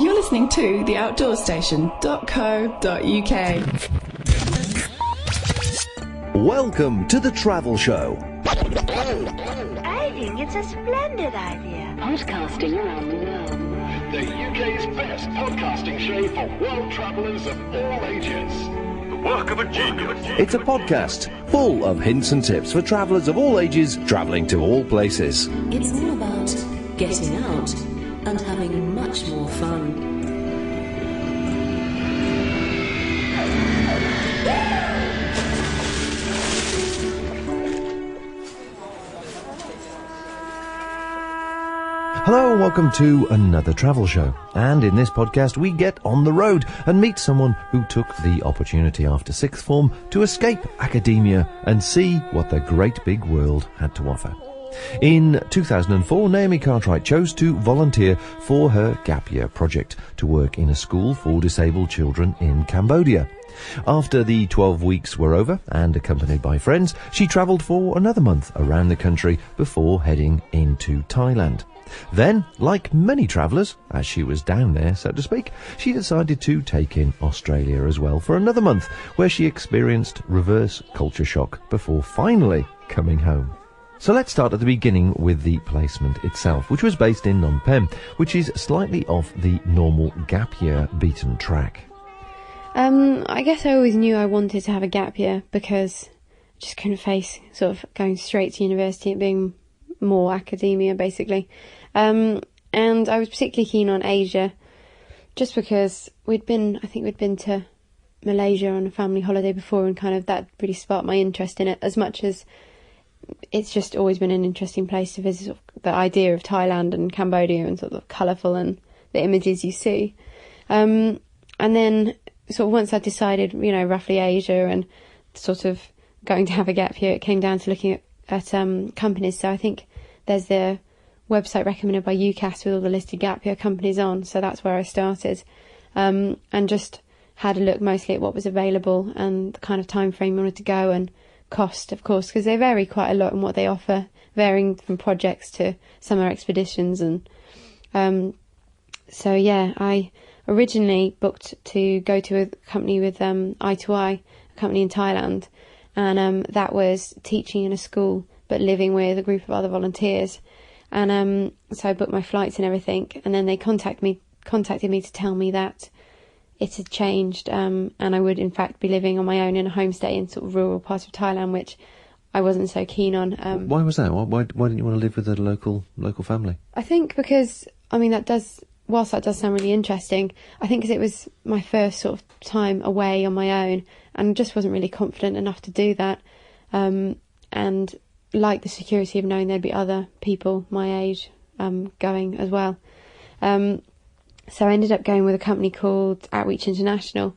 You're listening to theoutdoorstation.co.uk. Welcome to the Travel Show. I think it's a splendid idea. Podcasting around the world. The UK's best podcasting show for world travellers of all ages. The work of a genius. It's a podcast full of hints and tips for travellers of all ages travelling to all places. It's all about getting out and having much more fun. Hello and welcome to another travel show. And in this podcast we get on the road and meet someone who took the opportunity after sixth form to escape academia and see what the great big world had to offer. In 2004, Naomi Cartwright chose to volunteer for her gap year project to work in a school for disabled children in Cambodia. After the 12 weeks were over and accompanied by friends, she travelled for another month around the country before heading into Thailand. Then, like many travellers, as she was down there, so to speak, she decided to take in Australia as well for another month, where she experienced reverse culture shock before finally coming home. So let's start at the beginning with the placement itself, which was based in Phnom Penh, which is slightly off the normal gap year beaten track. I guess I always knew I wanted to have a gap year because I just couldn't face sort of going straight to university and being more academia, basically. And I was particularly keen on Asia, just because we'd been to Malaysia on a family holiday before, and kind of that really sparked my interest in it, as much as it's just always been an interesting place to visit. Sort of the idea of Thailand and Cambodia and sort of colourful and the images you see. And then sort of once I decided, roughly Asia and sort of going to have a gap year, it came down to looking at companies. So I think there's the website recommended by UCAS with all the listed gap year companies on. So that's where I started, and just had a look mostly at what was available and the kind of time frame I wanted to go, and cost, of course, because they vary quite a lot in what they offer, varying from projects to summer expeditions. And I originally booked to go to a company with I2I, a company in Thailand, and that was teaching in a school but living with a group of other volunteers. And so I booked my flights and everything, and then they contacted me to tell me that it had changed, and I would in fact be living on my own in a homestay in sort of rural parts of Thailand, which I wasn't so keen on. Why was that? Why didn't you want to live with a local family? I think because, whilst that does sound really interesting, I think because it was my first sort of time away on my own, and just wasn't really confident enough to do that, and like the security of knowing there'd be other people my age going as well. So I ended up going with a company called Outreach International,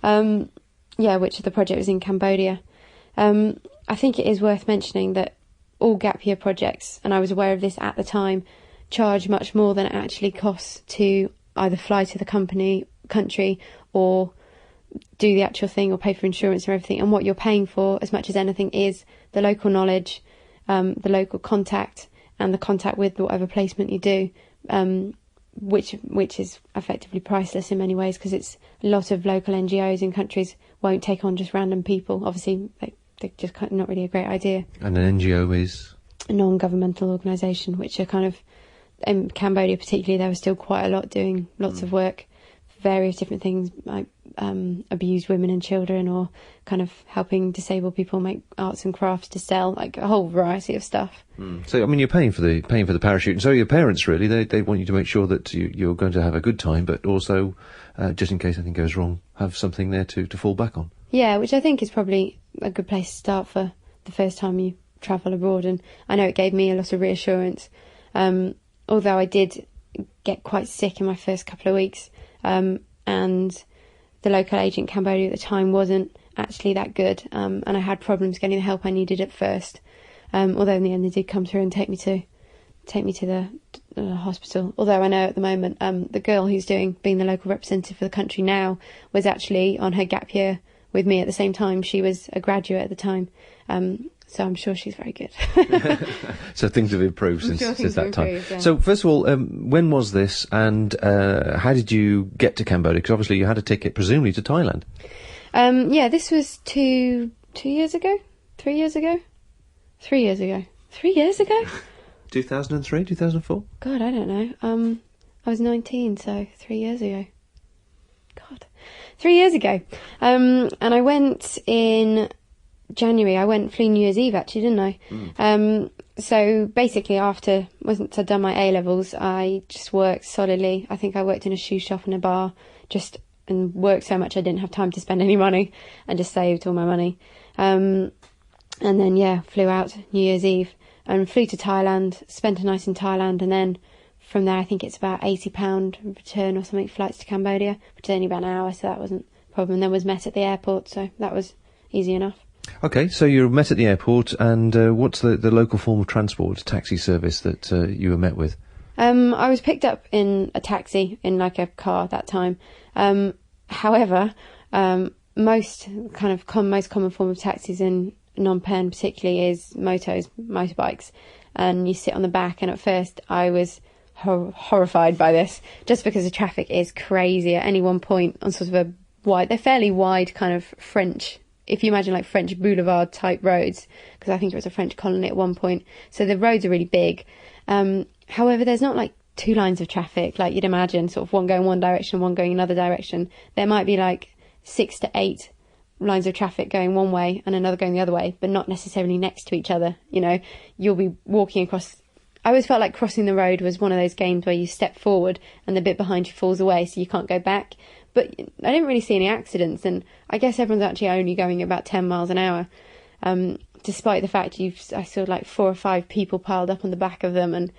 which the project was in Cambodia. I think it is worth mentioning that all gap year projects, and I was aware of this at the time, charge much more than it actually costs to either fly to the country or do the actual thing or pay for insurance and everything. And what you're paying for, as much as anything, is the local knowledge, the local contact, and the contact with whatever placement you do, which is effectively priceless in many ways, because it's a lot of local NGOs in countries won't take on just random people. Obviously, they're just kind of not really a great idea. And an NGO is? A non-governmental organisation, which are kind of, in Cambodia particularly, there was still quite a lot doing lots of work, various different things, like abused women and children, or kind of helping disabled people make arts and crafts to sell, like a whole variety of stuff. So you're paying for the parachute, and so your parents really they want you to make sure that you're going to have a good time, but also just in case anything goes wrong, have something there to fall back on. Yeah, which I think is probably a good place to start for the first time you travel abroad, and I know it gave me a lot of reassurance, although I did get quite sick in my first couple of weeks, and the local agent in Cambodia at the time wasn't actually that good, and I had problems getting the help I needed at first, although in the end they did come through and take me to the hospital. Although I know at the moment the girl who's being the local representative for the country now was actually on her gap year with me at the same time. She was a graduate at the time, So I'm sure she's very good. So things have improved since that time. Improved, yeah. So first of all, when was this, and how did you get to Cambodia? Because obviously you had a ticket, presumably to Thailand. Yeah, this was 2 years ago? 3 years ago? 3 years ago. 3 years ago? 2003, 2004? God, I don't know. I was 19, so 3 years ago. God. 3 years ago. And I went in January. Flew New Year's Eve, actually, didn't I? So basically, once I'd done my A-levels, I just worked solidly. I think I worked in a shoe shop and a bar, and worked so much I didn't have time to spend any money, and just saved all my money. And then, flew out New Year's Eve and flew to Thailand, spent a night in Thailand, and then from there I think it's about £80 return or something, flights to Cambodia, which is only about an hour, so that wasn't a problem. And then was met at the airport, so that was easy enough. Okay, so you were met at the airport, and what's the local form of transport, taxi service that you were met with? I was picked up in a taxi, in like a car at that time. However, most common form of taxis in Phnom Penh particularly is motorbikes, and you sit on the back, and at first I was horrified by this, just because the traffic is crazy at any one point on sort of they're fairly wide kind of French, if you imagine like French boulevard type roads, because I think it was a French colony at one point, so the roads are really big. However, there's not like two lines of traffic like you'd imagine, sort of one going one direction, one going another direction. There might be like 6 to 8 lines of traffic going one way and another going the other way, but not necessarily next to each other. You know, you'll be walking across. I always felt like crossing the road was one of those games where you step forward and the bit behind you falls away, so you can't go back. But I didn't really see any accidents, and I guess everyone's actually only going about 10 miles an hour, despite the fact I saw like 4 or 5 people piled up on the back of them. And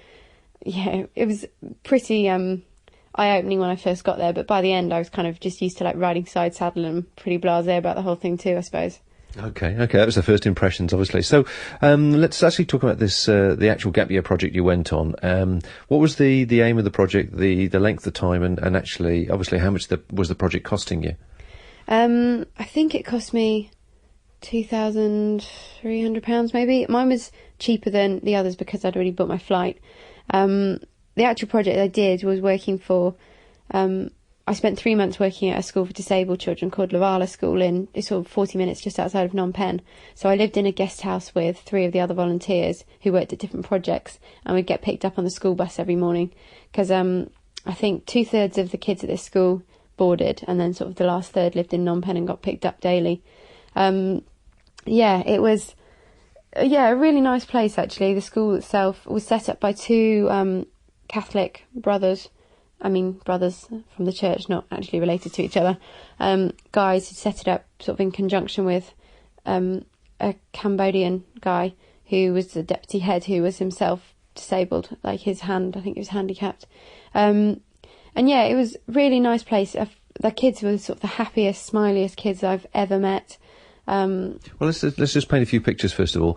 yeah, it was pretty eye-opening when I first got there, but by the end I was kind of just used to like riding side saddle and pretty blasé about the whole thing too, I suppose. Okay, that was the first impressions, obviously. So let's actually talk about this, the actual gap year project you went on. What was the aim of the project, the length of time, and actually, obviously, how much was the project costing you? I think it cost me £2,300 maybe. Mine was cheaper than the others because I'd already booked my flight. The actual project I did was working for... I spent 3 months working at a school for disabled children called Lavala School it's sort of 40 minutes just outside of Phnom Penh. So I lived in a guest house with 3 of the other volunteers who worked at different projects, and we'd get picked up on the school bus every morning because I think 2/3 of the kids at this school boarded, and then sort of the last third lived in Phnom Penh and got picked up daily. It was a really nice place actually. The school itself was set up by 2 Catholic brothers from the church, not actually related to each other, guys who set it up sort of in conjunction with a Cambodian guy who was the deputy head, who was himself disabled, like his hand, I think he was handicapped. It was a really nice place. The kids were sort of the happiest, smiliest kids I've ever met. Well, let's just paint a few pictures first of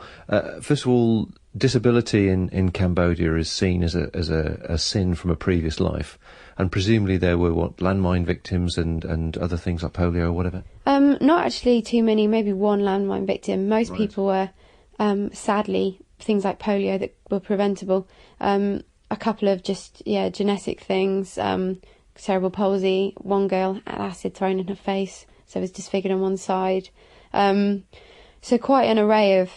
all. Disability in Cambodia is seen as a sin from a previous life, and presumably there were landmine victims and other things like polio or whatever. Not actually too many. Maybe one landmine victim. Most people were sadly things like polio that were preventable. A couple of just genetic things. Cerebral palsy. One girl had acid thrown in her face, so was disfigured on one side. So quite an array of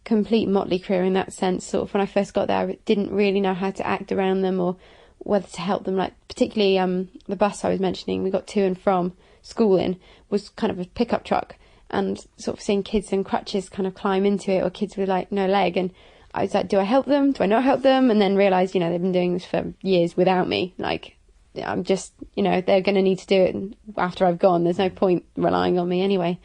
complete motley crew in that sense. Sort of when I first got there, I didn't really know how to act around them or whether to help them. Like particularly the bus I was mentioning, we got to and from school in, was kind of a pickup truck, and sort of seeing kids in crutches kind of climb into it, or kids with like no leg, and I was like, do I help them? Do I not help them? And then realised, they've been doing this for years without me. Like, I'm just, they're going to need to do it after I've gone. There's no point relying on me anyway.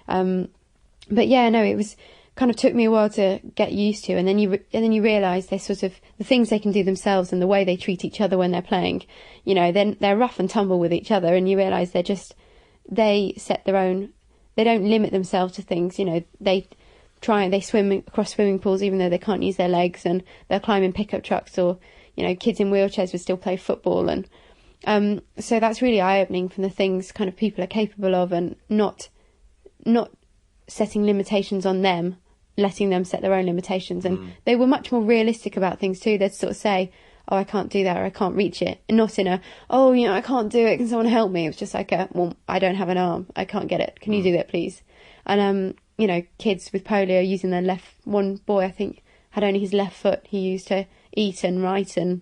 It was kind of took me a while to get used to, and then you realise they sort of the things they can do themselves and the way they treat each other when they're playing. Then they're rough and tumble with each other, and you realise they set their own. They don't limit themselves to things. They swim across swimming pools even though they can't use their legs, and they'll climb in pickup trucks, or kids in wheelchairs would still play football, and so that's really eye-opening from the things kind of people are capable of, and not setting limitations on them letting them set their own limitations. And they were much more realistic about things too. They'd sort of say, oh, I can't do that, or I can't reach it. And not in a, oh, you know, I can't do it, can someone help me? It was just like well, I don't have an arm, I can't get it, can you do that, please? And, you know, kids with polio using their one boy, I think, had only his left foot he used to eat and write, and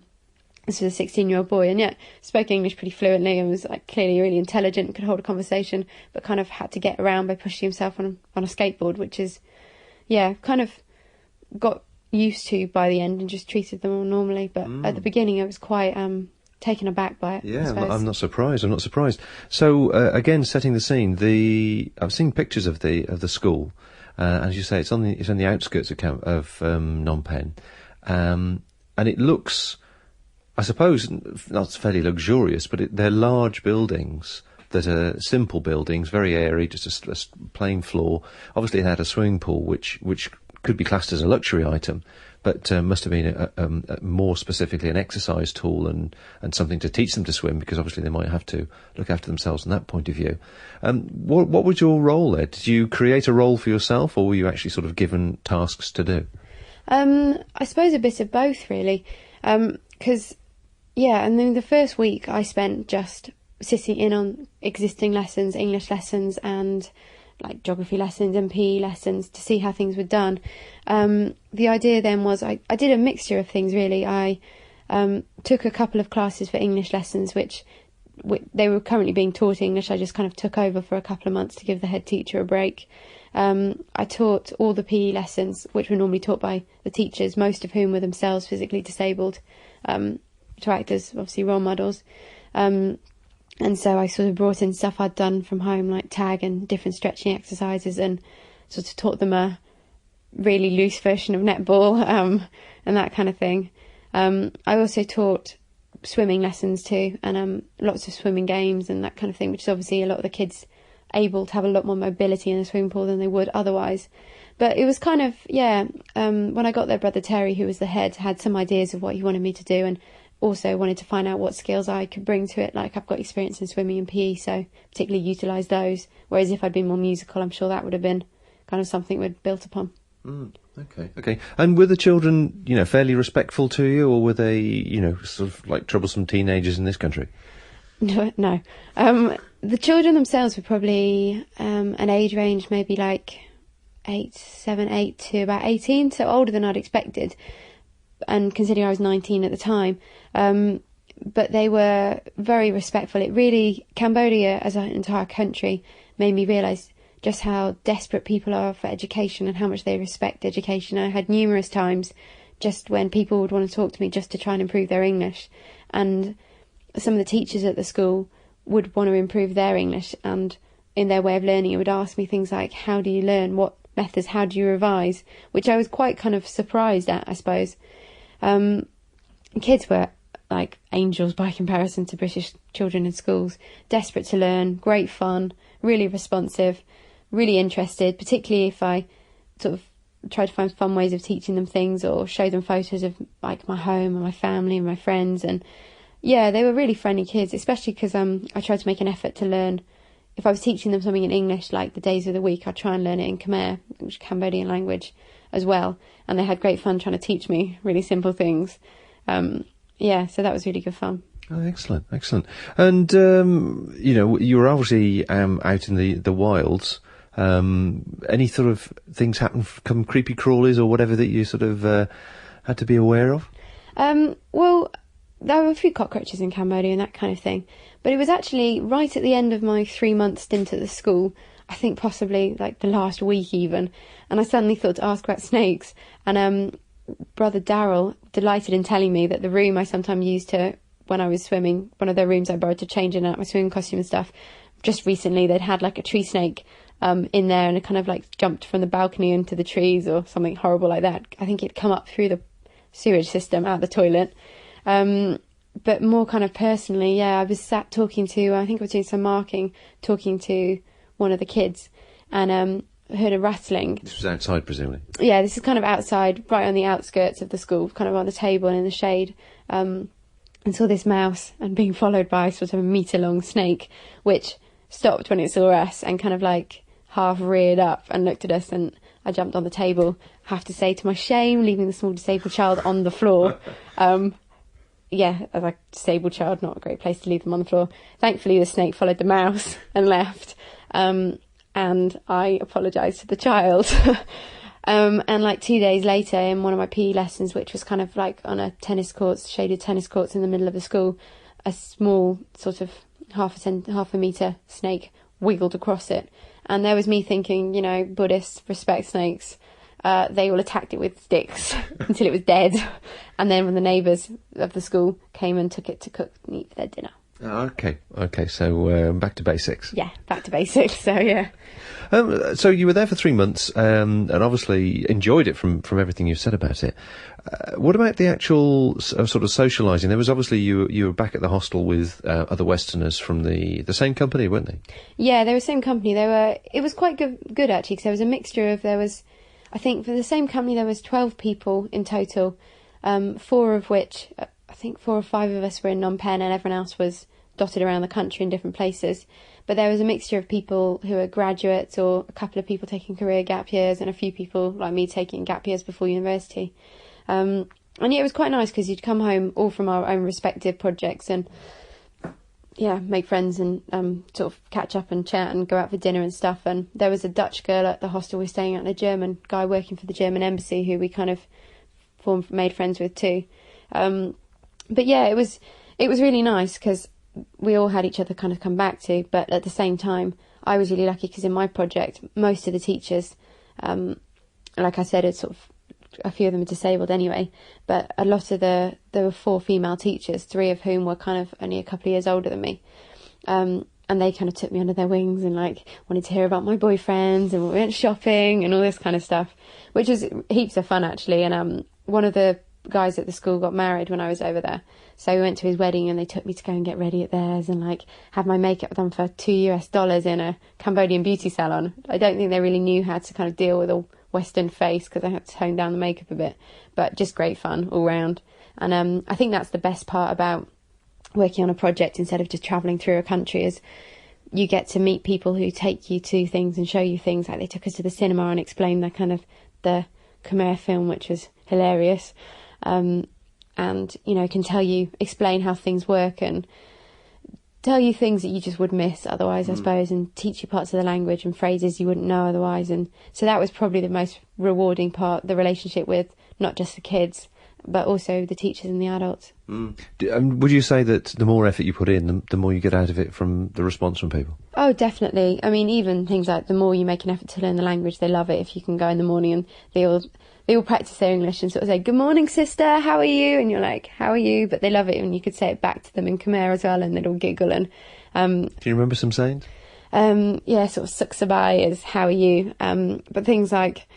this was a 16-year-old boy, and yet spoke English pretty fluently and was like clearly really intelligent, could hold a conversation, but kind of had to get around by pushing himself on a skateboard, which is, yeah, kind of got used to by the end and just treated them all normally. But at the beginning I was quite taken aback by it. Yeah, I'm not surprised. So again, setting the scene, I've seen pictures of the school, as you say, it's on the outskirts of Phnom Penh, and it looks, I suppose, not fairly luxurious, but they're large buildings that are simple buildings, very airy, just a plain floor. Obviously, it had a swimming pool, which could be classed as a luxury item, but must have been more specifically an exercise tool and something to teach them to swim, because obviously they might have to look after themselves from that point of view. What was your role there? Did you create a role for yourself, or were you actually sort of given tasks to do? I suppose a bit of both, really, because, yeah, and then the first week I spent just sitting in on existing lessons, English lessons, and like geography lessons and PE lessons to see how things were done. The idea then was I did a mixture of things, really. I took a couple of classes for English lessons, which they were currently being taught English. I just kind of took over for a couple of months to give the head teacher a break. I taught all the PE lessons, which were normally taught by the teachers, most of whom were themselves physically disabled, to act as obviously role models. And so I sort of brought in stuff I'd done from home, like tag and different stretching exercises, and sort of taught them a really loose version of netball, and that kind of thing. I also taught swimming lessons too, and lots of swimming games and that kind of thing, which is obviously a lot of the kids able to have a lot more mobility in a swimming pool than they would otherwise. But it was kind of, when I got there, Brother Terry, who was the head, had some ideas of what he wanted me to do, and also wanted to find out what skills I could bring to it. Like, I've got experience in swimming and PE, so particularly utilise those. Whereas if I'd been more musical, I'm sure that would have been kind of something we'd built upon. Okay. And were the children, fairly respectful to you, or were they, sort of like troublesome teenagers in this country? No. The children themselves were probably an age range maybe like 8 to about 18, so older than I'd expected. And considering I was 19 at the time, but they were very respectful. It really, Cambodia as an entire country made me realise just how desperate people are for education and how much they respect education. I had numerous times just when people would want to talk to me just to try and improve their English, and some of the teachers at the school would want to improve their English, and in their way of learning it would ask me things like, how do you learn, what methods, how do you revise, which I was quite kind of surprised at, I suppose. Kids were like angels by comparison to British children in schools, desperate to learn, great fun, really responsive, really interested, particularly if I sort of tried to find fun ways of teaching them things or show them photos of like my home and my family and my friends. And yeah, they were really friendly kids, especially because I tried to make an effort to learn. If I was teaching them something in English, like the days of the week, I'd try and learn it in Khmer, which is Cambodian language, as well. And they had great fun trying to teach me really simple things. So that was really good fun. Oh, excellent. And, you were obviously out in the wilds. Any sort of things happen, come creepy crawlies or whatever that you sort of had to be aware of? Well, there were a few cockroaches in Cambodia and that kind of thing. But it was actually right at the end of my 3-month stint at the school, I think possibly like the last week even, and I suddenly thought to ask about snakes. And Brother Darryl, delighted in telling me that the room I sometimes used to, when I was swimming, one of their rooms I borrowed to change in out my swimming costume and stuff, just recently they'd had like a tree snake in there, and it kind of like jumped from the balcony into the trees or something horrible like that. I think it'd come up through the sewage system out the toilet. But more kind of personally, I was sat talking to, I think I was doing some marking, talking to one of the kids, and heard a rattling. This was outside, presumably? Yeah, this is kind of outside, right on the outskirts of the school, kind of on the table and in the shade, and saw this mouse and being followed by sort of a metre-long snake, which stopped when it saw us and kind of like half reared up and looked at us, and I jumped on the table. I have to say, to my shame, leaving the small disabled child on the floor. Yeah, as a disabled child, not a great place to leave them on the floor. Thankfully, the snake followed the mouse and left. And I apologised to the child. And like 2 days later, in one of my PE lessons, which was kind of like on a shaded tennis courts in the middle of the school, a small sort of half a metre snake wiggled across it. And there was me thinking, you know, Buddhists respect snakes. They all attacked it with sticks until it was dead. And then when the neighbours of the school came and took it to cook and eat for their dinner. Oh, okay, so back to basics. Yeah, back to basics, so yeah. So you were there for 3 months, and obviously enjoyed it from everything you've said about it. What about the actual sort of socialising? There was obviously you were back at the hostel with other Westerners from the same company, weren't they? Yeah, they were the same company. It was quite good actually, because there was a mixture of, I think for the same company there was 12 people in total, 4 of which, I think 4 or 5 of us were in Phnom Penh and everyone else was dotted around the country in different places. But there was a mixture of people who are graduates, or a couple of people taking career gap years, and a few people like me taking gap years before university. And yeah, it was quite nice because you'd come home all from our own respective projects and yeah, make friends and sort of catch up and chat and go out for dinner and stuff. And there was a Dutch girl at the hostel we were staying at, and a German guy working for the German embassy who we kind of made friends with too. But yeah, it was really nice because we all had each other kind of come back to, but at the same time, I was really lucky because in my project, most of the teachers, like I said, it's sort of, a few of them are disabled anyway, but a lot of there were 4 female teachers, 3 of whom were kind of only a couple of years older than me. And they kind of took me under their wings and like wanted to hear about my boyfriends, and we went shopping and all this kind of stuff, which was heaps of fun actually. And one of the guys at the school got married when I was over there, so we went to his wedding and they took me to go and get ready at theirs and like have my makeup done for $2 in a Cambodian beauty salon. I don't think they really knew how to kind of deal with a Western face because I had to tone down the makeup a bit, but just great fun all round. And I think that's the best part about working on a project instead of just travelling through a country, is you get to meet people who take you to things and show you things. Like they took us to the cinema and explained the Khmer film, which was hilarious. And, you know, can explain how things work and tell you things that you just would miss otherwise, I suppose, and teach you parts of the language and phrases you wouldn't know otherwise. And so that was probably the most rewarding part, the relationship with not just the kids, but also the teachers and the adults. Would you say that the more effort you put in, the more you get out of it from the response from people? Oh, definitely. I mean, even things like the more you make an effort to learn the language, they love it if you can go in the morning and they all practice their English and sort of say, "Good morning, sister, how are you?" And you're like, "How are you?" But they love it when you could say it back to them in Khmer as well, and they'd all giggle. And do you remember some sayings? Yeah, sort of "suksabai" is "how are you?" But things like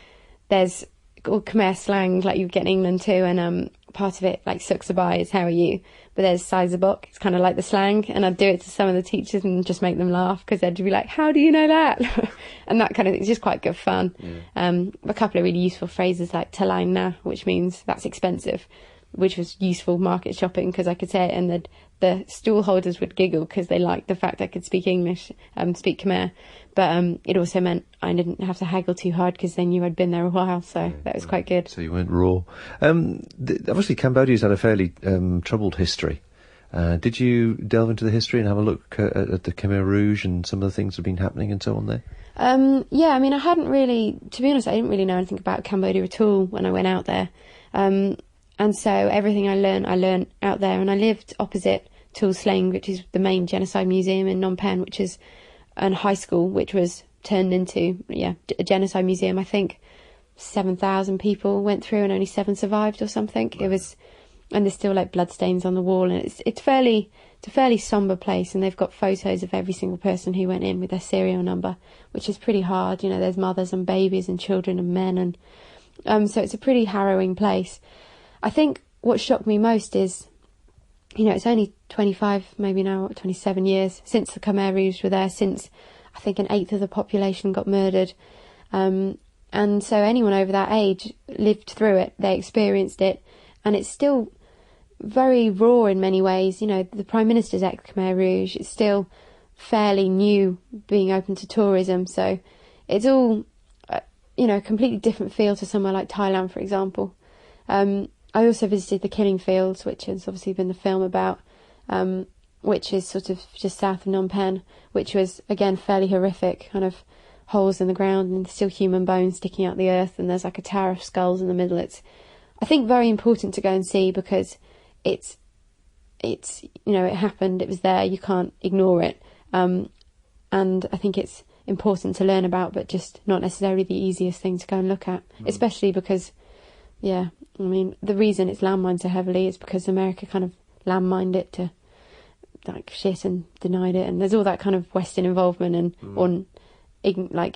there's all Khmer slang like you get in England too, and part of it like "suksabai" is "how are you?" But there's "saizabok," it's kind of like the slang, and I'd do it to some of the teachers and just make them laugh because they'd be like, "How do you know that?" And that kind of thing. It's just quite good fun. Yeah. A couple of really useful phrases like "talain na," which means that's expensive, which was useful market shopping because I could say it, and the stool holders would giggle because they liked the fact I could speak English, speak Khmer. But it also meant I didn't have to haggle too hard because they knew I'd been there a while, so that was quite good. So you weren't raw. Obviously, Cambodia's had a fairly troubled history. Did you delve into the history and have a look at the Khmer Rouge and some of the things that have been happening and so on there? Yeah, I mean, I hadn't really, to be honest, I didn't really know anything about Cambodia at all when I went out there. And so everything I learned out there, and I lived opposite Tuol Sleng, which is the main genocide museum in Phnom Penh, which is a high school which was turned into a genocide museum. I think 7,000 people went through and only 7 survived or something. It was, and there's still like bloodstains on the wall, and it's a fairly sombre place, and they've got photos of every single person who went in with their serial number, which is pretty hard. You know, there's mothers and babies and children and men, and so it's a pretty harrowing place. I think what shocked me most is, you know, it's only 25, maybe now 27 years since the Khmer Rouge were there, since I think 1/8 of the population got murdered. And so anyone over that age lived through it, they experienced it, and it's still very raw in many ways. You know, the Prime Minister's ex-Khmer Rouge, it's still fairly new, being open to tourism, so it's all a completely different feel to somewhere like Thailand, for example. I also visited the Killing Fields, which has obviously been the film about, which is sort of just south of Phnom Penh, which was, again, fairly horrific, kind of holes in the ground and still human bones sticking out the earth, and there's like a tower of skulls in the middle. It's, I think, very important to go and see, because it's it happened, it was there, you can't ignore it. And I think it's important to learn about, but just not necessarily the easiest thing to go and look at, especially because, the reason it's landmined so heavily is because America kind of landmined it to like shit and denied it, and there's all that kind of Western involvement and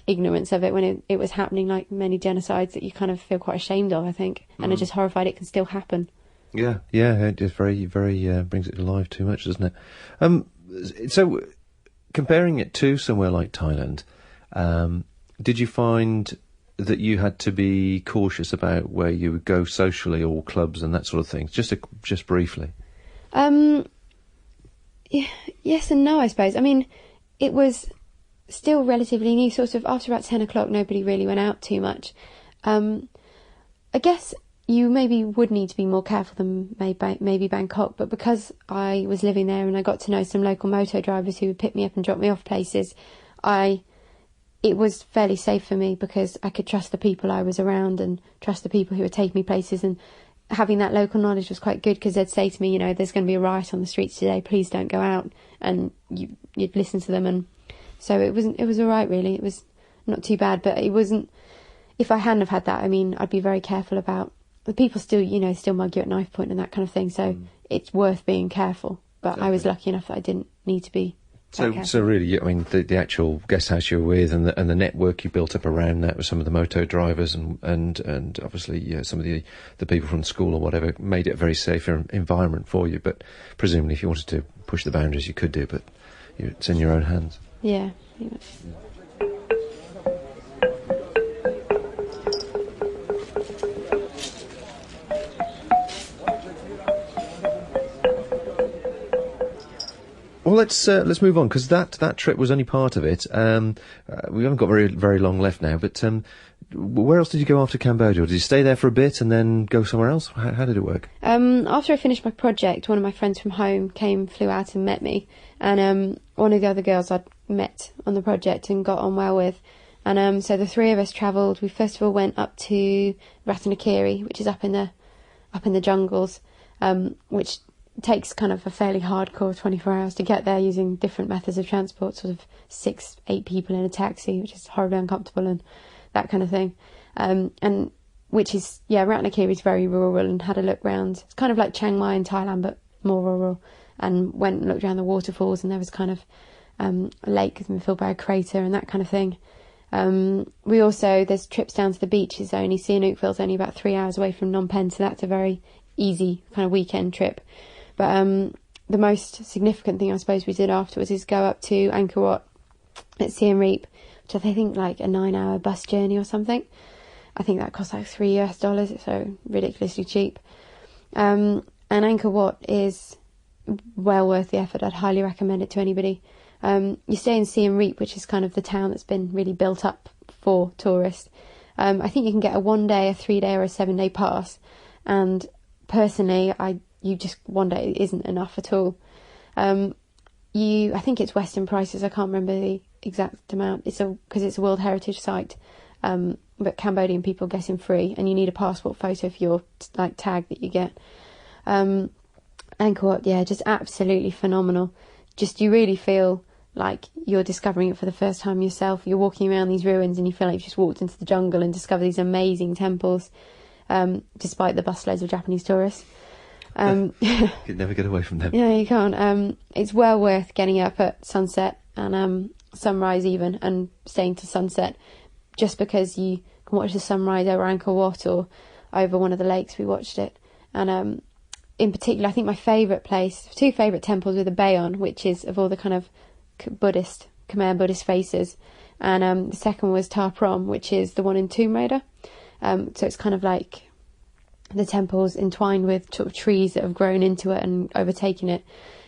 ignorance of it when it was happening, like many genocides that you kind of feel quite ashamed of, I think, and are just horrified it can still happen. Yeah, it just very, very brings it to life too much, doesn't it? So, comparing it to somewhere like Thailand, did you find that you had to be cautious about where you would go socially, or clubs and that sort of thing? Just briefly. Yes and no, I suppose. I mean, it was still relatively new. Sort of after about 10 o'clock, nobody really went out too much. I guess you maybe would need to be more careful than maybe Bangkok, but because I was living there and I got to know some local moto drivers who would pick me up and drop me off places, it was fairly safe for me, because I could trust the people I was around and trust the people who would take me places, and having that local knowledge was quite good, because they'd say to me, there's going to be a riot on the streets today, please don't go out, and you'd listen to them, and so it was all right, really. It was not too bad, but it wasn't. If I hadn't have had that, I'd be very careful about the people still mug you at knife point and that kind of thing. So it's worth being careful. But exactly. I was lucky enough that I didn't need to be. So really, the actual guest house you were with and the network you built up around that with some of the moto drivers and obviously some of the people from school or whatever made it a very safe environment for you. But presumably, if you wanted to push the boundaries, you could do. But it's in your own hands. Yeah. Well, let's move on, because that trip was only part of it. We haven't got very, very long left now, but where else did you go after Cambodia? Did you stay there for a bit and then go somewhere else? How did it work? After I finished my project, one of my friends from home flew out and met me, and one of the other girls I'd met on the project and got on well with, and so the three of us travelled. We first of all went up to Ratanakiri, which is up in the jungles, which takes kind of a fairly hardcore 24 hours to get there using different methods of transport, sort of 6-8 people in a taxi, which is horribly uncomfortable and that kind of thing. And which is, Ratanakiri is very rural, and had a look round. It's kind of like Chiang Mai in Thailand, but more rural, and went and looked around the waterfalls, and there was kind of a lake filled by a crater and that kind of thing. There's trips down to the beaches only. Sihanoukville's only about 3 hours away from Phnom Penh, so that's a very easy kind of weekend trip. But the most significant thing I suppose we did afterwards is go up to Angkor Wat at Siem Reap, which I think like a 9-hour bus journey or something. I think that cost like $3, so ridiculously cheap. And Angkor Wat is well worth the effort. I'd highly recommend it to anybody. You stay in Siem Reap, which is kind of the town that's been really built up for tourists. I think you can get a 1-day, a 3-day or a 7-day pass. And personally, one day isn't enough at all. I think it's Western prices. I can't remember the exact amount. Because it's a World Heritage Site. But Cambodian people get in free, and you need a passport photo for your tag that you get. Angkor Wat, just absolutely phenomenal. Just you really feel like you're discovering it for the first time yourself. You're walking around these ruins and you feel like you've just walked into the jungle and discovered these amazing temples, despite the busloads of Japanese tourists. You could never get away from them. Yeah, you can't. It's well worth getting up at sunset and sunrise even, and staying to sunset, just because you can watch the sunrise over Angkor Wat or over one of the lakes. We watched it, and in particular, I think my two favourite temples were the Bayon, which is of all the kind of Khmer Buddhist faces, and the second was Ta Prohm, which is the one in Tomb Raider. So it's kind of like the temple's entwined with sort of trees that have grown into it and overtaken it.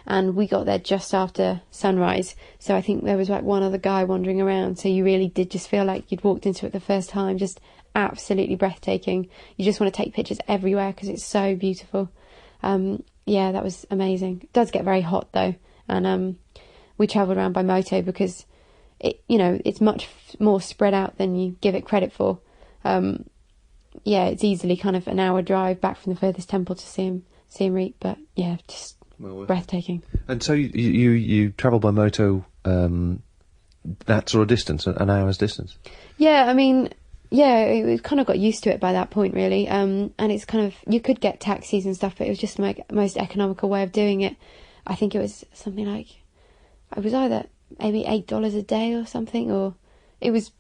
and we got there just after sunrise. So I think there was like one other guy wandering around. So you really did just feel like you'd walked into it the first time. Just absolutely breathtaking. You just want to take pictures everywhere because it's so beautiful. Yeah, that was amazing. It does get very hot though, and we travelled around by moto because it's much more spread out than you give it credit for. Yeah, it's easily kind of an hour drive back from the furthest temple to Siem Reap, but yeah, just breathtaking. And so you travel by moto that sort of distance, an hour's distance? Yeah, I mean, yeah, we've kind of got used to it by that point, really. And it's kind of, you could get taxis and stuff, but it was just the most economical way of doing it. I think it was something like, it was either maybe $8 a day or something, or it was,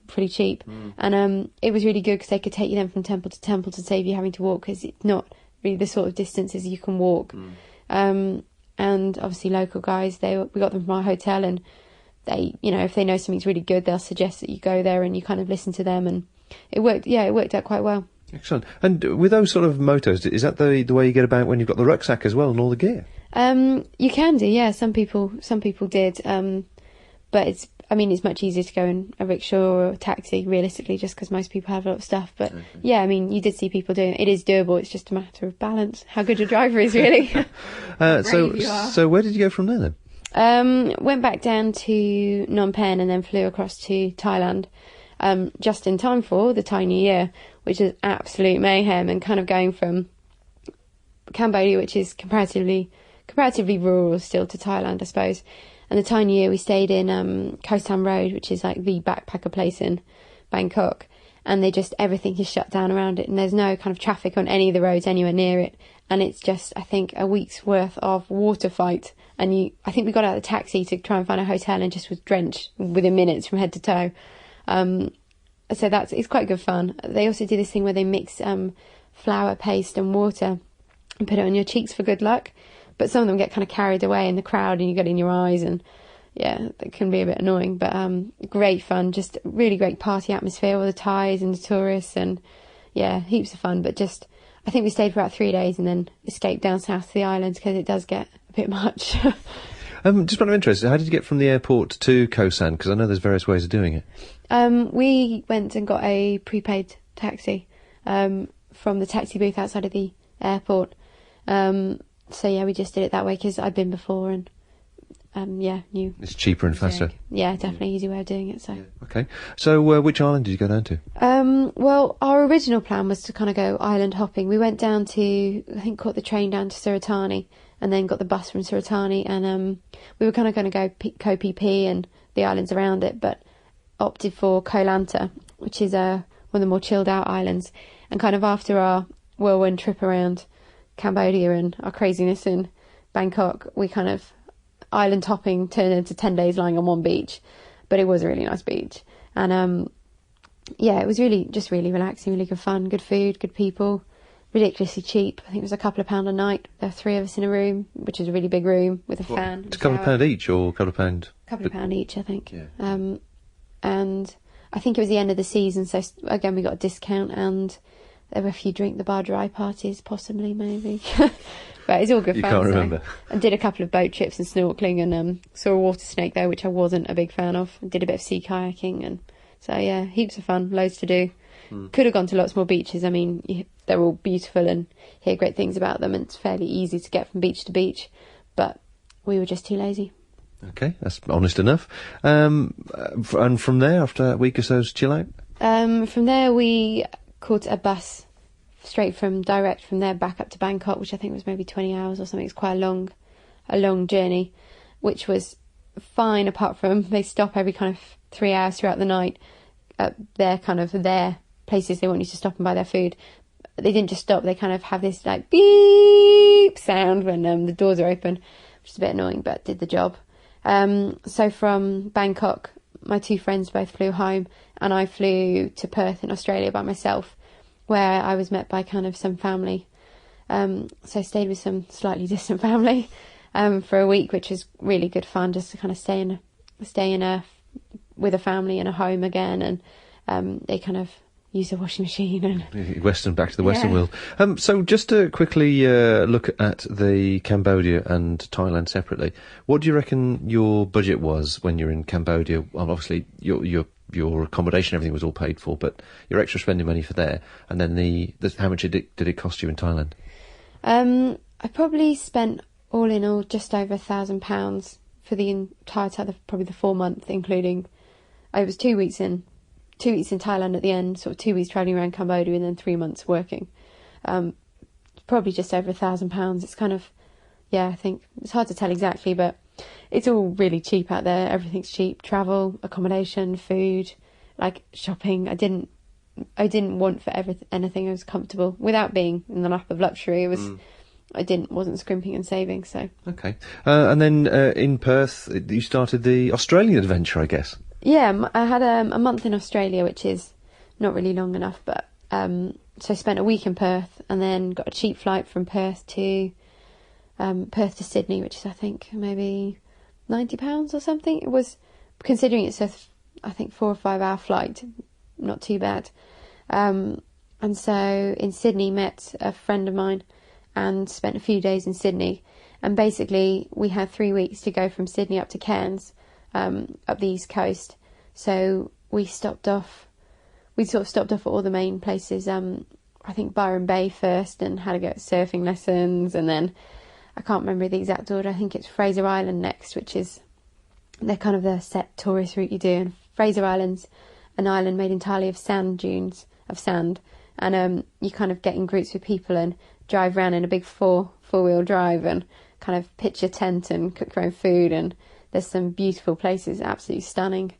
pretty cheap. And it was really good because they could take you then from temple to temple to save you having to walk, because it's not really the sort of distances you can walk. And obviously local guys, we got them from our hotel, and they, if they know something's really good, they'll suggest that you go there and you kind of listen to them, and it worked out quite well. Excellent. And with those sort of motos, is that the way you get about when you've got the rucksack as well and all the gear? You can do, yeah. Some people did, but it's much easier to go in a rickshaw or a taxi, realistically, just because most people have a lot of stuff. But yeah, you did see people doing it. It is doable. It's just a matter of balance, how good your driver is, really. So where did you go from there then? Went back down to Phnom Penh and then flew across to Thailand, just in time for the Thai New Year, which is absolute mayhem, and kind of going from Cambodia, which is comparatively rural still, to Thailand, I suppose. And the Thai New Year, we stayed in Koh Sam Road, which is like the backpacker place in Bangkok, and everything is shut down around it, and there's no kind of traffic on any of the roads anywhere near it, and it's just, I think, a week's worth of water fight. And I think we got out of the taxi to try and find a hotel and just was drenched within minutes from head to toe. So it's quite good fun. They also do this thing where they mix flour paste and water and put it on your cheeks for good luck. But some of them get kind of carried away in the crowd and you get it in your eyes, and yeah, it can be a bit annoying. But great fun, just really great party atmosphere with the Thais and the tourists, and yeah, heaps of fun. But I think we stayed for about 3 days and then escaped down south to the islands because it does get a bit much. Just out of interest, how did you get from the airport to Koh San? Because I know there's various ways of doing it. We went and got a prepaid taxi from the taxi booth outside of the airport. So yeah, we just did it that way because I'd been before, and knew it's cheaper and faster. Yeah, definitely easy way of doing it. So okay. So which island did you go down to? Well, our original plan was to kind of go island hopping. We went down to, I think, caught the train down to Suratani, and then got the bus from Suratani, and we were kind of going to go Koh Phi Phi and the islands around it, but opted for Koh Lanta, which is one of the more chilled out islands. And kind of after our whirlwind trip around Cambodia and our craziness in Bangkok, we kind of island hopping turned into 10 days lying on one beach, but it was a really nice beach. And it was really relaxing, really good fun, good food, good people, ridiculously cheap. I think it was a couple of £1 a night. There were 3 of us in a room, which is a really big room with a fan. It's a couple of £1 each, or a couple of £1? Couple of £1 each, I think. Yeah. And I think it was the end of the season, so again we got a discount, and there were a few drink the bar dry parties, possibly, maybe. But it's all good fun. You can't remember. I did a couple of boat trips and snorkelling, and saw a water snake there, which I wasn't a big fan of. Did a bit of sea kayaking, and so yeah, heaps of fun, loads to do. Could have gone to lots more beaches. I mean, they're all beautiful and hear great things about them, and it's fairly easy to get from beach to beach, but we were just too lazy. Okay, that's honest enough. And from there, after a week or so's chill out? From there we caught a bus direct from there back up to Bangkok, which I think was maybe 20 hours or something. It's quite a long journey, which was fine, apart from they stop every kind of 3 hours throughout the night at their places they want you to stop and buy their food. They didn't just stop, they kind of have this like beep sound when the doors are open, which is a bit annoying, but did the job. So from Bangkok, my 2 friends both flew home, and I flew to Perth in Australia by myself, where I was met by kind of some family. So I stayed with some slightly distant family for a week, which was really good fun, just to kind of stay with a family in a home again. And they kind of, use the washing machine and Back to the Western world. So just to quickly look at the Cambodia and Thailand separately, what do you reckon your budget was when you're in Cambodia? Well, obviously your accommodation, everything was all paid for, but your extra spending money for there, and then how much did it cost you in Thailand? I probably spent all in all just over £1,000 for the entire time, probably the 4 month, including it was 2 weeks in Thailand at the end, sort of 2 weeks travelling around Cambodia and then 3 months working. Probably just over £1,000. It's kind of, I think it's hard to tell exactly, but it's all really cheap out there. Everything's cheap: travel, accommodation, food, like shopping. I didn't want for anything. I was comfortable without being in the lap of luxury. It was. I wasn't scrimping and saving, so. Okay. And then in Perth, you started the Australian adventure, I guess. Yeah, I had a month in Australia, which is not really long enough, but so I spent a week in Perth and then got a cheap flight from Perth to Sydney, which is, I think, maybe £90 or something. It was, considering it's I think 4 or 5 hour flight, not too bad. And so in Sydney, met a friend of mine and spent a few days in Sydney. And basically, we had 3 weeks to go from Sydney up to Cairns, up the east coast. So we stopped off. We sort of stopped off at all the main places. I think Byron Bay first, and had to go surfing lessons, and then I can't remember the exact order. I think it's Fraser Island next, which is they're kind of the set tourist route you do. And Fraser Island's an island made entirely of sand dunes, of sand, and you kind of get in groups with people and drive around in a big four-wheel drive and kind of pitch your tent and cook your own food, and there's some beautiful places, absolutely stunning.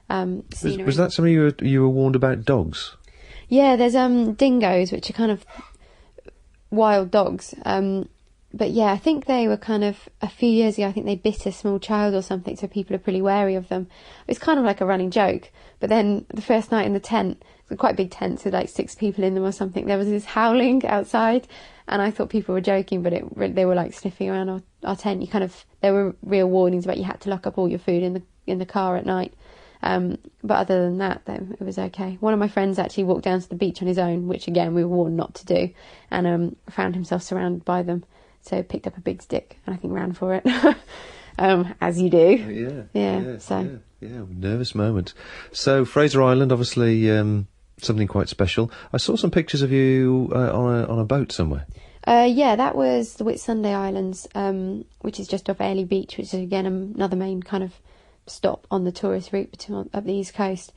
Was that something you were warned about dogs? Yeah, there's dingoes, which are kind of wild dogs. But yeah, I think they were kind of, a few years ago, I think they bit a small child or something, so people are pretty wary of them. It's kind of like a running joke. But then the first night in the tent, it's a quite big tent, so like 6 people in them or something, there was this howling outside, and I thought people were joking, but they were like sniffing around our tent. There were real warnings about you had to lock up all your food in the car at night. But other than that, though, it was okay. One of my friends actually walked down to the beach on his own, which again we were warned not to do, and found himself surrounded by them. So picked up a big stick and I think ran for it, as you do. Nervous moment. So Fraser Island, obviously something quite special. I saw some pictures of you on a boat somewhere. That was the Whitsunday Islands, which is just off Airlie Beach, which is again another main kind of stop on the tourist route up the east coast.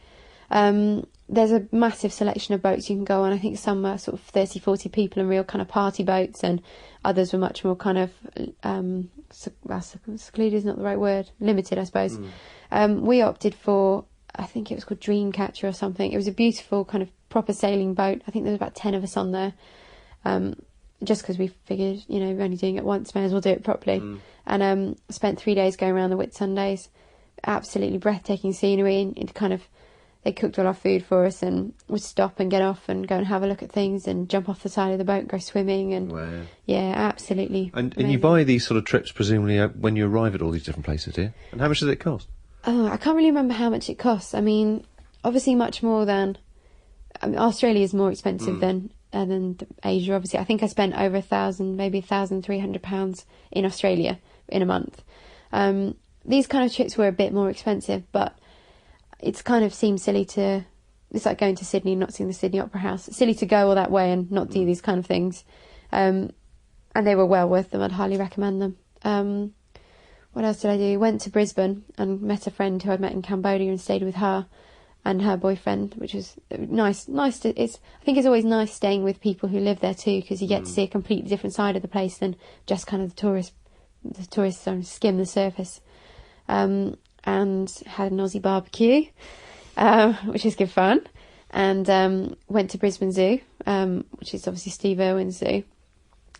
There's a massive selection of boats you can go on. I think some are sort of 30, 40 people and real kind of party boats, and others were much more kind of secluded is not the right word, limited, I suppose. We opted for, I think it was called Dreamcatcher or something. It was a beautiful kind of proper sailing boat. I think there was about 10 of us on there, just because we figured, we're only doing it once, may as well do it properly. And spent 3 days going around the Whitsundays. Absolutely breathtaking scenery, and they cooked all our food for us and would stop and get off and go and have a look at things and jump off the side of the boat and go swimming, and wow. Yeah, absolutely. And you buy these sort of trips presumably when you arrive at all these different places, do you? And how much does it cost? Oh, I can't really remember how much it costs. I mean, obviously much more than Australia is more expensive than Asia. Obviously, I think I spent over £1,000, maybe £1,300 in Australia in a month. These kind of trips were a bit more expensive, but it's kind of seems silly to. It's like going to Sydney and not seeing the Sydney Opera House. It's silly to go all that way and not do these kind of things. And they were well worth them. I'd highly recommend them. What else did I do? Went to Brisbane and met a friend who I'd met in Cambodia and stayed with her and her boyfriend, which was nice. I think it's always nice staying with people who live there too, because you get to see a completely different side of the place than just kind of the tourists skim the surface. And had an Aussie barbecue, which is good fun, and went to Brisbane Zoo, which is obviously Steve Irwin's zoo,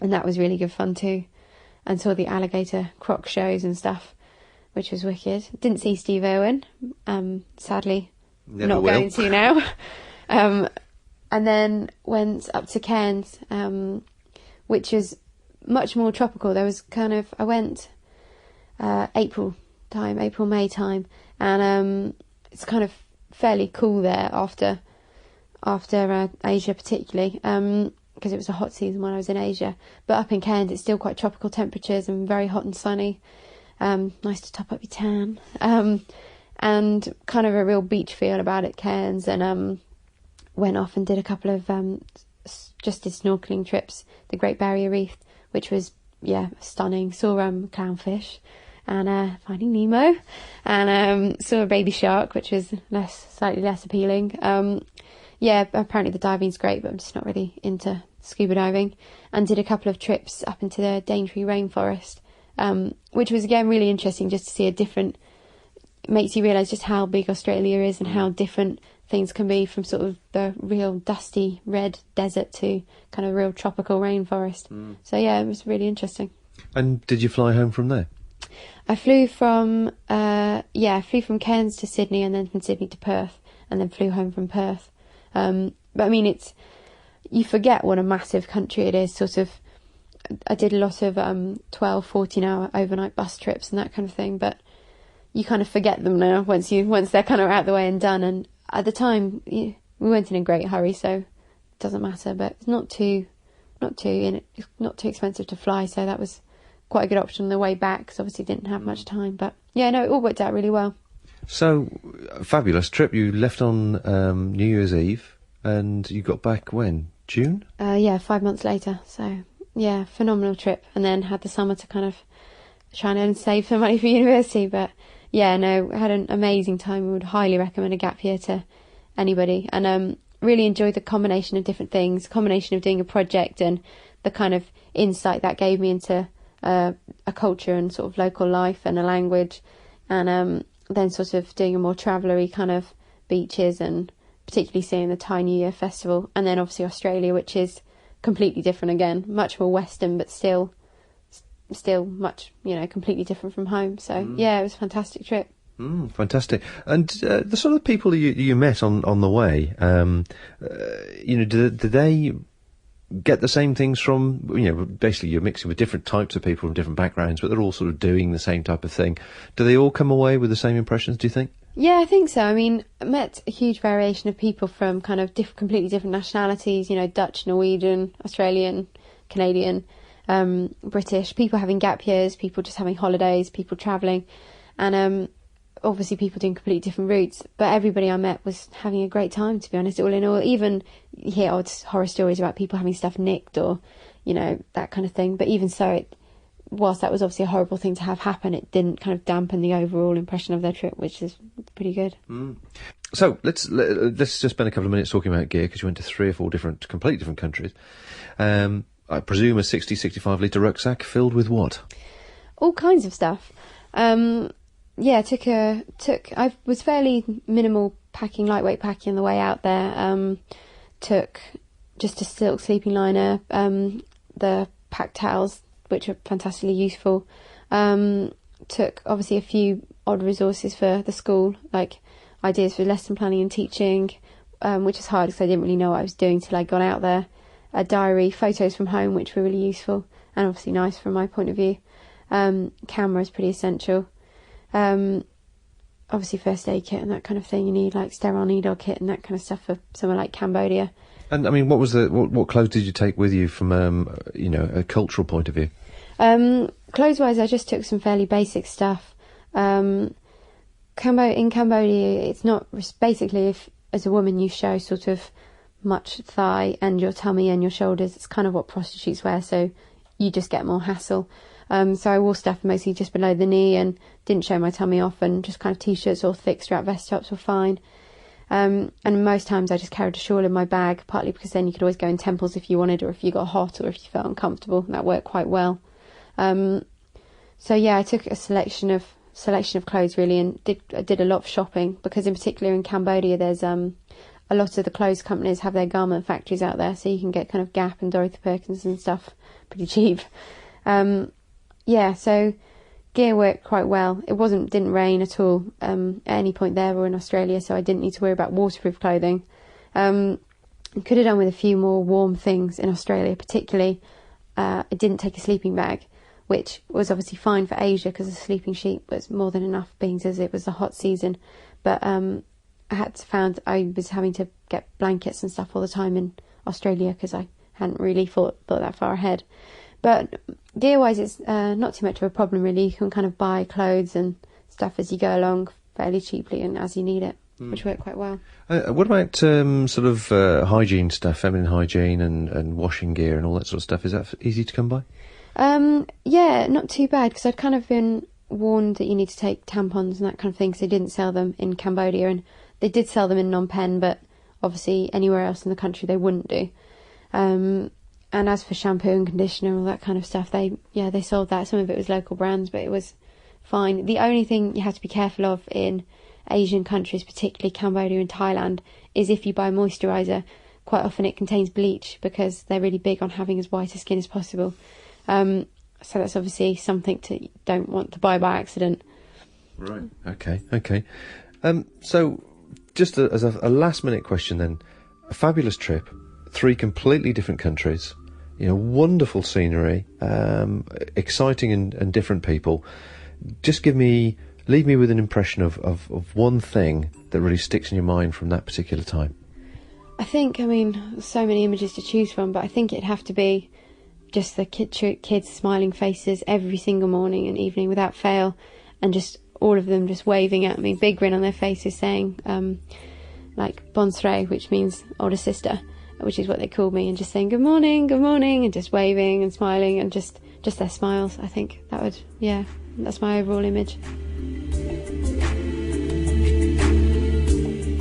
and that was really good fun too, and saw the alligator croc shows and stuff, which was wicked. Didn't see Steve Irwin, sadly. Never not will. going to now. And then went up to Cairns, which is much more tropical. There was I went April, May time, and it's kind of fairly cool there after after Asia particularly, because it was a hot season when I was in Asia. But up in Cairns, it's still quite tropical temperatures and very hot and sunny. Nice to top up your tan. And kind of a real beach feel about it, Cairns. And went off and did a couple of just did snorkeling trips, the Great Barrier Reef, which was stunning. Saw clownfish and Finding Nemo, and saw a baby shark, which was slightly less appealing. Apparently the diving's great, but I'm just not really into scuba diving. And did a couple of trips up into the Daintree rainforest, which was again really interesting, just to see a different. Makes you realise just how big Australia is and how different things can be, from sort of the real dusty red desert to kind of real tropical rainforest. So it was really interesting. And did you fly home from there? I flew from Cairns to Sydney, and then from Sydney to Perth, and then flew home from Perth. But I mean, you forget what a massive country it is. Sort of, I did a lot of 12, 14-hour overnight bus trips and that kind of thing, but you kind of forget them now once they're kind of out the way and done. And at the time, we weren't in a great hurry, so it doesn't matter. But it's not too expensive to fly, so that was quite a good option on the way back, because obviously didn't have much time. But it all worked out really well. So, fabulous trip. You left on New Year's Eve, and you got back when? June? 5 months later. So, phenomenal trip. And then had the summer to kind of try and save some money for university. But, had an amazing time. We would highly recommend a gap year to anybody. And really enjoyed the combination of different things, combination of doing a project and the kind of insight that gave me into a culture and sort of local life and a language. And then sort of doing a more travellery kind of beaches, and particularly seeing the Thai New Year festival. And then obviously Australia, which is completely different again, much more Western, but still much, completely different from home. So it was a fantastic trip. Fantastic. And the sort of people you met on the way, did they get the same things from, basically you're mixing with different types of people from different backgrounds, but they're all sort of doing the same type of thing. Do they all come away with the same impressions, do you think? Yeah, I think so. I mean, I met a huge variation of people from kind of completely different nationalities, Dutch, Norwegian, Australian, Canadian, British, people having gap years, people just having holidays, people travelling, and obviously people doing completely different routes. But everybody I met was having a great time, to be honest, all in all. Even you hear odd horror stories about people having stuff nicked or, that kind of thing. But even so, whilst that was obviously a horrible thing to have happen, it didn't kind of dampen the overall impression of their trip, which is pretty good. So let's just spend a couple of minutes talking about gear, because you went to 3 or 4 completely different countries. I presume a 65 litre rucksack filled with what? All kinds of stuff. I was fairly minimal packing, lightweight packing on the way out there. Took just a silk sleeping liner, the pack towels, which are fantastically useful. Took obviously a few odd resources for the school, like ideas for lesson planning and teaching, which is hard because I didn't really know what I was doing till I got out there. A diary, photos from home, which were really useful and obviously nice from my point of view. Camera is pretty essential. Obviously first aid kit and that kind of thing. You need like sterile needle kit and that kind of stuff for somewhere like Cambodia. And I mean, what clothes did you take with you from a cultural point of view? Clothes wise, I just took some fairly basic stuff. In Cambodia, it's not basically, if as a woman you show sort of much thigh and your tummy and your shoulders, it's kind of what prostitutes wear, so you just get more hassle. So I wore stuff mostly just below the knee and didn't show my tummy off, and just kind of t-shirts or thick strap vest tops were fine. And most times I just carried a shawl in my bag, partly because then you could always go in temples if you wanted, or if you got hot, or if you felt uncomfortable. That worked quite well. I took a selection of clothes really, and did a lot of shopping, because in particular in Cambodia there's a lot of the clothes companies have their garment factories out there, so you can get kind of Gap and Dorothy Perkins and stuff pretty cheap. So gear worked quite well. It didn't rain at all at any point there or in Australia, so I didn't need to worry about waterproof clothing. Could have done with a few more warm things in Australia, particularly. I didn't take a sleeping bag, which was obviously fine for Asia because a sleeping sheet was more than enough, being as it was a hot season. But I was having to get blankets and stuff all the time in Australia because I hadn't really thought that far ahead. But gear-wise, it's not too much of a problem, really. You can kind of buy clothes and stuff as you go along fairly cheaply and as you need it, which worked quite well. What about hygiene stuff, feminine hygiene and washing gear and all that sort of stuff? Is that easy to come by? Yeah, not too bad, because I'd kind of been warned that you need to take tampons and that kind of thing, because they didn't sell them in Cambodia, and they did sell them in Phnom Penh, but obviously anywhere else in the country they wouldn't do. And as for shampoo and conditioner and all that kind of stuff, they sold that. Some of it was local brands, but it was fine. The only thing you have to be careful of in Asian countries, particularly Cambodia and Thailand, is if you buy moisturiser, quite often it contains bleach, because they're really big on having as white a skin as possible. So that's obviously something you don't want to buy by accident. Right. Okay. So just as a last minute question then, a fabulous trip, 3 completely different countries, wonderful scenery, exciting and different people. Just leave me with an impression of one thing that really sticks in your mind from that particular time. I think, so many images to choose from, but I think it'd have to be just the kids' smiling faces every single morning and evening without fail, and just all of them just waving at me, big grin on their faces, saying, like, Bonsre, which means older sister, which is what they called me, and just saying good morning, and just waving and smiling, and just their smiles. I think that's my overall image.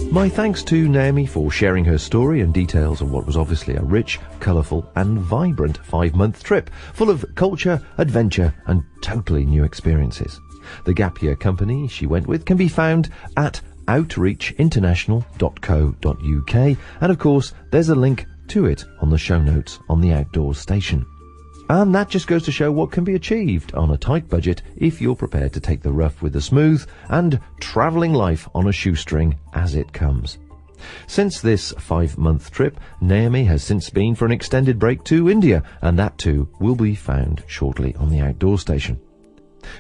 My thanks to Naomi for sharing her story and details of what was obviously a rich, colourful and vibrant 5-month trip, full of culture, adventure and totally new experiences. The gap year company she went with can be found at outreachinternational.co.uk, and of course there's a link to it on the show notes on the Outdoors station. And that just goes to show what can be achieved on a tight budget if you're prepared to take the rough with the smooth and travelling life on a shoestring as it comes. Since this 5-month trip, Naomi has since been for an extended break to India, and that too will be found shortly on the Outdoors station.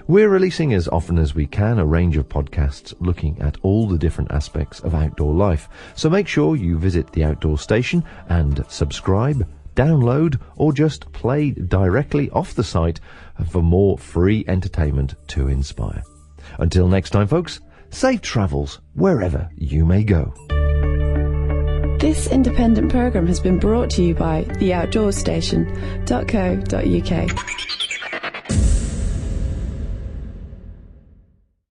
We're releasing as often as we can a range of podcasts looking at all the different aspects of outdoor life, so make sure you visit the Outdoor station and subscribe, download or just play directly off the site for more free entertainment to inspire. Until next time, folks, safe travels wherever you may go. This independent programme has been brought to you by theoutdoorstation.co.uk.